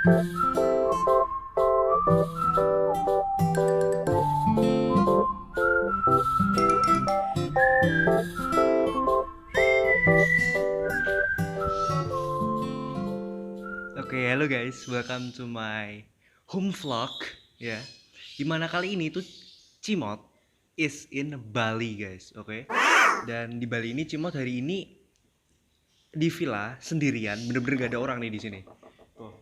Oke, halo guys, welcome to my home vlog ya. Dimana kali ini tuh Cimot is in Bali guys, oke. Dan di Bali ini Cimot hari ini di villa sendirian, bener-bener gak ada orang nih di sini. Tuh,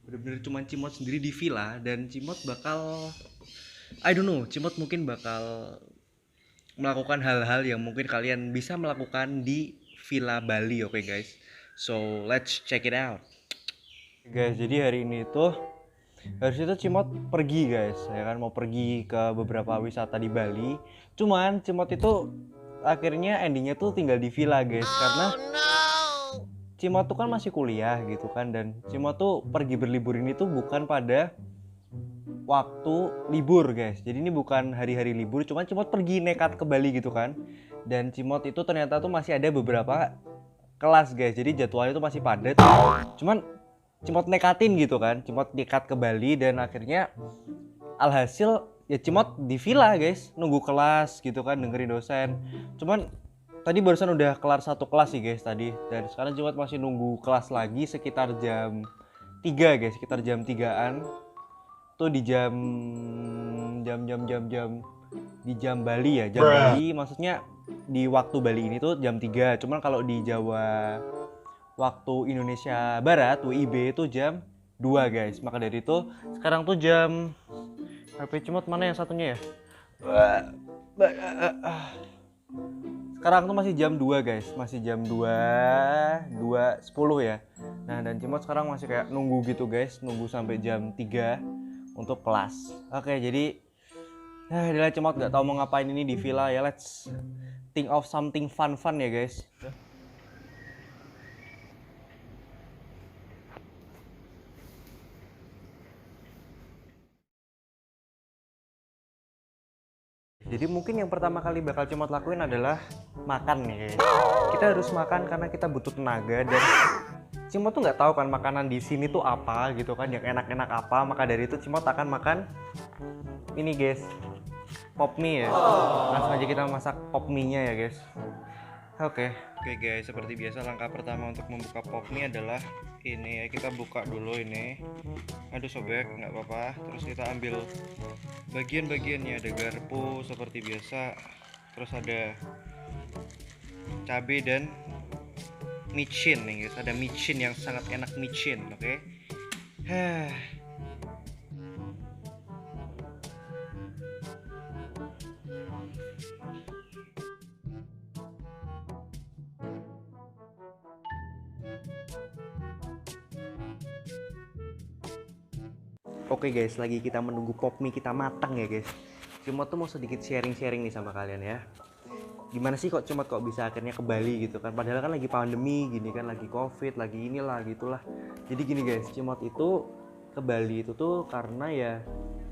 bener-bener cuman Cimot sendiri di villa dan Cimot bakal, I don't know, Cimot mungkin bakal melakukan hal-hal yang mungkin kalian bisa melakukan di villa Bali, oke guys. So let's check it out. Guys, jadi hari ini tuh harusnya tuh Cimot pergi guys, ya kan mau pergi ke beberapa wisata di Bali. Cuman Cimot itu akhirnya endingnya tuh tinggal di villa guys, karena Cimot tuh kan masih kuliah gitu kan, dan Cimot tuh pergi berlibur ini tuh bukan pada waktu libur guys. Jadi ini bukan hari-hari libur, cuman Cimot pergi nekat ke Bali gitu kan. Dan Cimot itu ternyata tuh masih ada beberapa kelas guys, jadi jadwalnya tuh masih padat. Cuman Cimot nekatin gitu kan, Cimot nekat ke Bali dan akhirnya alhasil ya Cimot di villa guys, nunggu kelas gitu kan, dengerin dosen. Cuman tadi barusan udah kelar satu kelas sih guys tadi, dan sekarang Cimot masih nunggu kelas lagi sekitar jam 3 guys, sekitar jam 3-an tuh di jam di jam Bali ya, jam Bali maksudnya di waktu Bali ini tuh jam 3. Cuman kalau di Jawa waktu Indonesia Barat WIB itu jam 2 guys. Maka dari itu sekarang tuh jam HP Cimot mana yang satunya ya? Sekarang tuh masih jam 2 guys, masih jam 2:10 ya. Nah, dan Cimot sekarang masih kayak nunggu gitu guys, nunggu sampai jam 3 untuk kelas. Oke, jadi adalah Cimot gak tahu mau ngapain ini di villa ya. Let's think of something fun ya guys. Jadi mungkin yang pertama kali bakal Cimot lakuin adalah makan nih guys. Kita harus makan karena kita butuh tenaga, dan Cimot tuh nggak tahu kan makanan di sini tuh apa gitu kan, yang enak-enak apa. Maka dari itu Cimot akan makan ini guys, pop mie ya. Langsung aja kita masak pop mie-nya ya guys. Oke guys, seperti biasa langkah pertama untuk membuka pop mie adalah ini ya, kita buka dulu ini. Aduh sobek, nggak apa-apa. Terus kita ambil bagian-bagiannya, ada garpu seperti biasa, terus ada cabai dan micin nih guys, ada micin yang sangat enak, micin, oke. Oke guys, lagi kita menunggu pop mie kita matang ya guys. Cimot tuh mau sedikit sharing-sharing nih sama kalian ya. Gimana sih kok Cimot kok bisa akhirnya ke Bali gitu kan? Padahal kan lagi pandemi gini kan, lagi covid, lagi inilah gitulah. Jadi gini guys, Cimot itu ke Bali itu tuh karena ya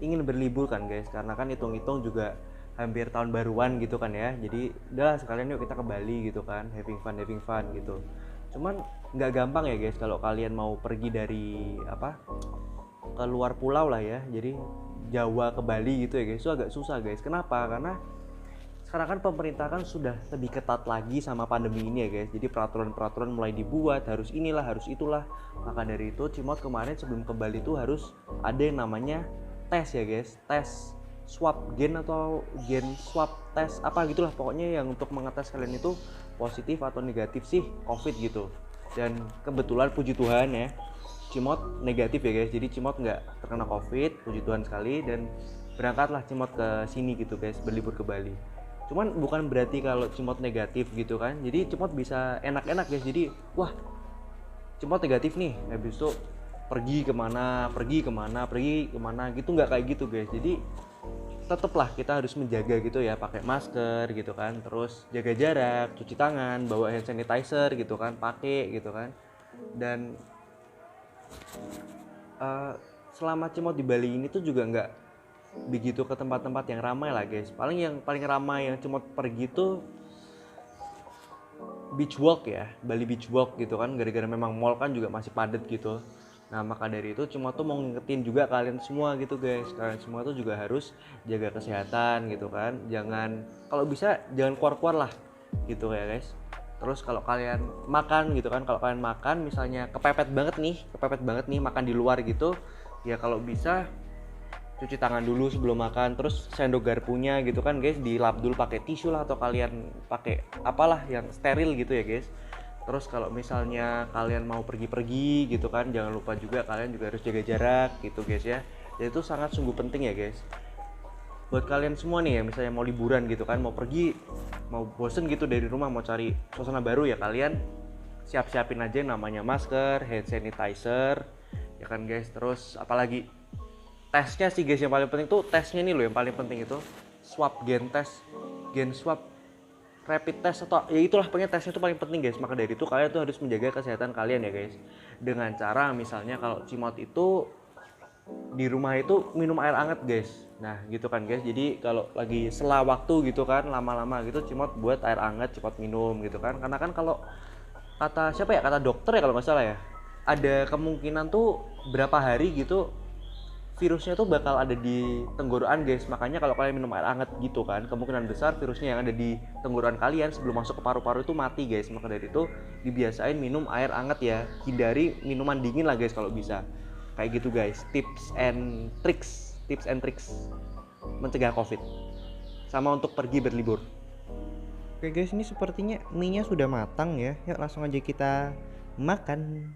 ingin berlibur kan guys. Karena kan hitung-hitung juga hampir tahun baruan gitu kan ya. Jadi udah sekalian yuk kita ke Bali gitu kan, having fun gitu. Cuman nggak gampang ya guys kalau kalian mau pergi dari ke luar pulau lah ya, jadi Jawa ke Bali gitu ya guys, itu agak susah guys. Kenapa? Karena sekarang kan pemerintah kan sudah lebih ketat lagi sama pandemi ini ya guys. Jadi peraturan-peraturan mulai dibuat, harus inilah, harus itulah. Maka dari itu Cimot kemarin sebelum ke Bali itu harus ada yang namanya tes ya guys, tes swab gen atau gen swab tes apa gitulah, pokoknya yang untuk mengetes kalian itu positif atau negatif sih COVID gitu. Dan kebetulan puji Tuhan ya, Cimot negatif ya guys, jadi Cimot nggak terkena COVID, puji Tuhan sekali, dan berangkatlah Cimot ke sini gitu guys, berlibur ke Bali. Cuman bukan berarti kalau Cimot negatif gitu kan, jadi Cimot bisa enak-enak guys. Jadi wah Cimot negatif nih, habis itu pergi kemana gitu, nggak kayak gitu guys. Jadi tetaplah kita harus menjaga gitu ya, pakai masker gitu kan, terus jaga jarak, cuci tangan, bawa hand sanitizer gitu kan, pakai gitu kan. Dan selama Cimot di Bali ini tuh juga nggak begitu ke tempat-tempat yang ramai lah guys. Paling ramai yang Cimot pergi tuh beach walk ya, Bali beach walk gitu kan, gara-gara memang mall kan juga masih padat gitu. Nah maka dari itu cuma tuh mau ngingetin juga kalian semua gitu guys, kalian semua tuh juga harus jaga kesehatan gitu kan, jangan, kalau bisa jangan keluar-keluar lah gitu ya guys. Terus kalau kalian makan gitu kan, kalau kalian makan misalnya kepepet banget nih makan di luar gitu, ya kalau bisa cuci tangan dulu sebelum makan, terus sendok garpunya gitu kan guys dilap dulu pakai tisu lah, atau kalian pakai apalah yang steril gitu ya guys. Terus kalau misalnya kalian mau pergi-pergi gitu kan, jangan lupa juga kalian juga harus jaga jarak gitu guys ya. Dan itu sangat sungguh penting ya guys. Buat kalian semua nih ya, misalnya mau liburan gitu kan, mau pergi, mau bosen gitu dari rumah, mau cari suasana baru, ya kalian siap-siapin aja yang namanya masker, hand sanitizer, ya kan guys. Terus apalagi tesnya sih guys, yang paling penting tuh tesnya nih loh, yang paling penting itu swab, gen swab, rapid test, atau ya itulah pokoknya tesnya itu paling penting guys. Maka dari itu kalian tuh harus menjaga kesehatan kalian ya guys, dengan cara misalnya kalau Cimot itu di rumah itu minum air hangat guys. Nah gitu kan guys, jadi kalau lagi sela waktu gitu kan, lama-lama gitu Cimot buat air hangat cepat minum gitu kan, karena kan kalau kata siapa ya, kata dokter ya kalau nggak salah ya, ada kemungkinan tuh berapa hari gitu virusnya tuh bakal ada di tenggorokan guys. Makanya kalau kalian minum air hangat gitu kan, kemungkinan besar virusnya yang ada di tenggorokan kalian sebelum masuk ke paru-paru itu mati guys. Maka dari itu dibiasain minum air hangat ya, hindari minuman dingin lah guys kalau bisa. Kayak gitu guys, tips and tricks mencegah covid sama untuk pergi berlibur. Oke guys, ini sepertinya mie nya sudah matang ya. Yuk langsung aja kita makan.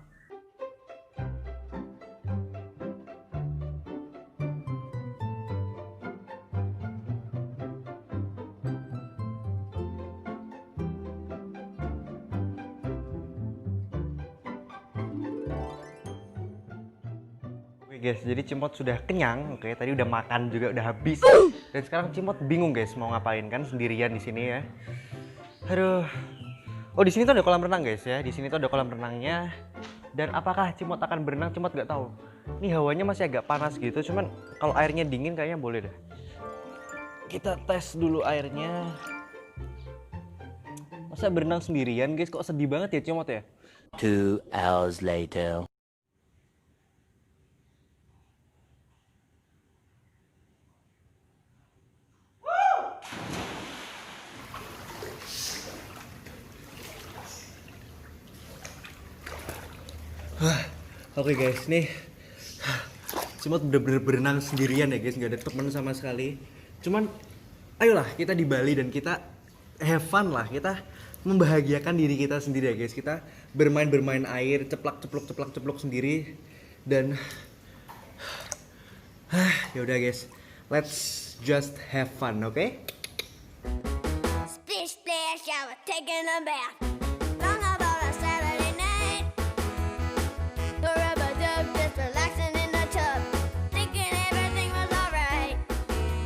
Guys, jadi Cimot sudah kenyang, oke, tadi udah makan juga udah habis. Dan sekarang Cimot bingung guys mau ngapain kan sendirian di sini ya. Aduh. Oh, di sini tuh ada kolam renang guys ya. Di sini tuh ada kolam renangnya. Dan apakah Cimot akan berenang? Cimot nggak tahu. Ini hawanya masih agak panas gitu, cuman kalau airnya dingin kayaknya boleh deh. Kita tes dulu airnya. Masa berenang sendirian guys, kok sedih banget ya Cimot ya? 2 hours later. Oke guys, nih Cimot bener-bener berenang sendirian ya guys, nggak ada temen sama sekali. Cuman ayolah kita di Bali dan kita have fun lah, kita membahagiakan diri kita sendiri ya guys. Kita bermain air, ceplok sendiri. Dan ya udah guys, let's just have fun, oke? Splish splash, I was taking a bath. Long about a Saturday night. The rubber dub just relaxing in the tub, thinking everything was alright.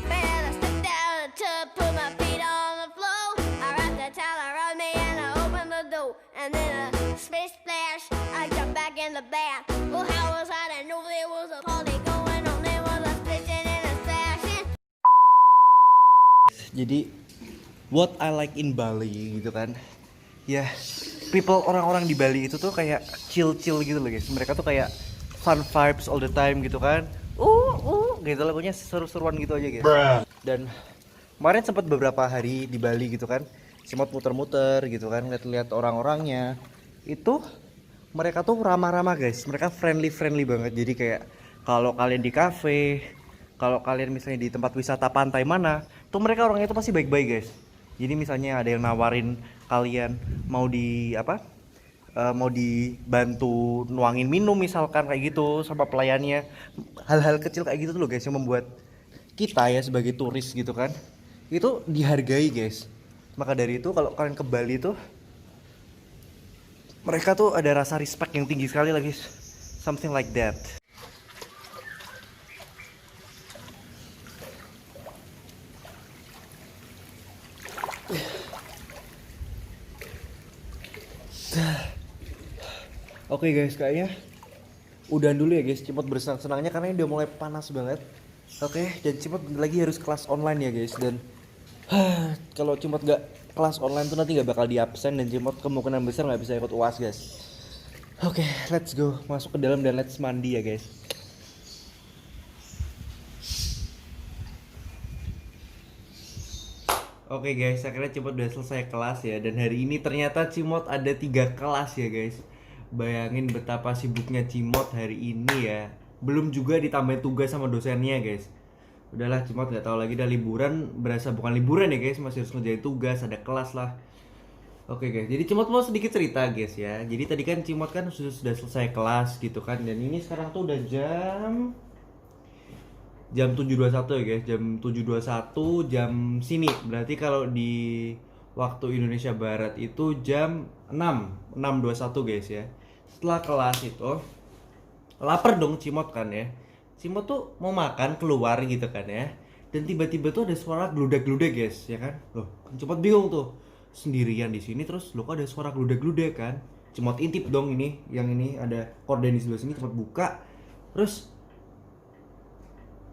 Well, I stepped out of the tub, put my feet on the floor. I wrapped the towel around me and I opened the door. And then a splish splash, I jumped back in the bath. Well, how was I to know there was a party going on? There was a splishing and a splashing. Jadi what I like in Bali gitu kan, ya orang-orang di Bali itu tuh kayak chill gitu loh guys. Mereka tuh kayak fun vibes all the time gitu kan, gitu lah, pokoknya seru-seruan gitu aja guys. Dan kemarin sempat beberapa hari di Bali gitu kan, sempat muter-muter gitu kan, lihat-lihat orang-orangnya itu, mereka tuh ramah-ramah guys, mereka friendly banget. Jadi kayak kalau kalian di cafe, kalau kalian misalnya di tempat wisata pantai mana, tuh mereka orangnya tuh pasti baik-baik guys. Jadi misalnya ada yang nawarin kalian mau mau dibantu nuangin minum misalkan kayak gitu sama pelayannya. Hal-hal kecil kayak gitu tuh loh guys yang membuat kita ya sebagai turis gitu kan, itu dihargai guys. Maka dari itu kalau kalian ke Bali tuh, mereka tuh ada rasa respect yang tinggi sekali lah guys. Something like that. Oke guys, kayaknya udah dulu ya guys Cimot bersenang-senangnya karena ini udah mulai panas banget. Oke, dan Cimot lagi harus kelas online ya guys. Dan kalau Cimot gak kelas online tuh nanti gak bakal di absen, dan Cimot kemungkinan besar gak bisa ikut UAS guys. Oke, let's go. Masuk ke dalam dan let's mandi ya guys. Oke guys, akhirnya Cimot udah selesai kelas ya. Dan hari ini ternyata Cimot ada 3 kelas ya guys. Bayangin betapa sibuknya Cimot hari ini ya. Belum juga ditambah tugas sama dosennya guys. Udahlah Cimot gak tahu lagi, dah liburan berasa bukan liburan ya guys. Masih harus ngerjain tugas, ada kelas lah. Oke guys, jadi Cimot mau sedikit cerita guys ya. Jadi tadi kan Cimot kan sudah selesai kelas gitu kan. Dan ini sekarang tuh udah jam 7.21 ya guys, jam 7.21 jam sini. Berarti kalau di waktu Indonesia Barat itu jam 6.21 guys ya. Setelah kelas itu lapar dong Cimot kan ya. Cimot tuh mau makan keluar gitu kan ya. Dan tiba-tiba tuh ada suara gludak-gludak guys ya kan. Loh, Cimot bingung tuh. Sendirian di sini terus lo kok ada suara gludak-gludak kan. Cimot intip dong ini, yang ini ada korden di sebelah sini, Cimot buka. Terus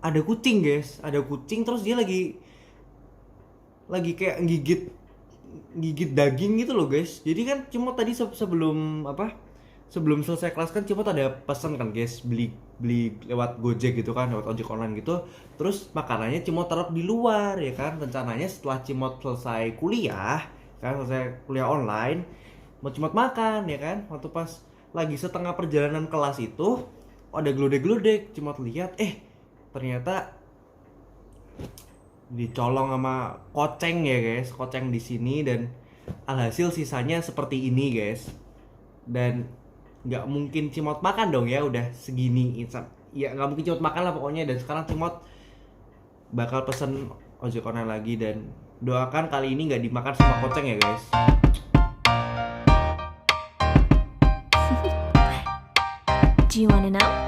ada kucing guys, ada kucing terus dia lagi kayak gigit daging gitu loh guys. Jadi kan Cimot tadi sebelum selesai kelas kan Cimot ada pesan kan guys, beli lewat Gojek gitu kan, lewat ojek online gitu. Terus makanannya Cimot taruh di luar ya kan. Rencananya setelah Cimot selesai kuliah online, mau Cimot makan ya kan. Waktu pas lagi setengah perjalanan kelas itu ada glodek-glodek, Cimot lihat ternyata dicolong sama koceng ya guys, koceng di sini. Dan alhasil sisanya seperti ini guys. Dan nggak mungkin Cimot makan dong ya, udah segini ya nggak mungkin Cimot makan lah pokoknya. Dan sekarang Cimot bakal pesen ojek online lagi, dan doakan kali ini nggak dimakan sama koceng ya guys. Do you want to know?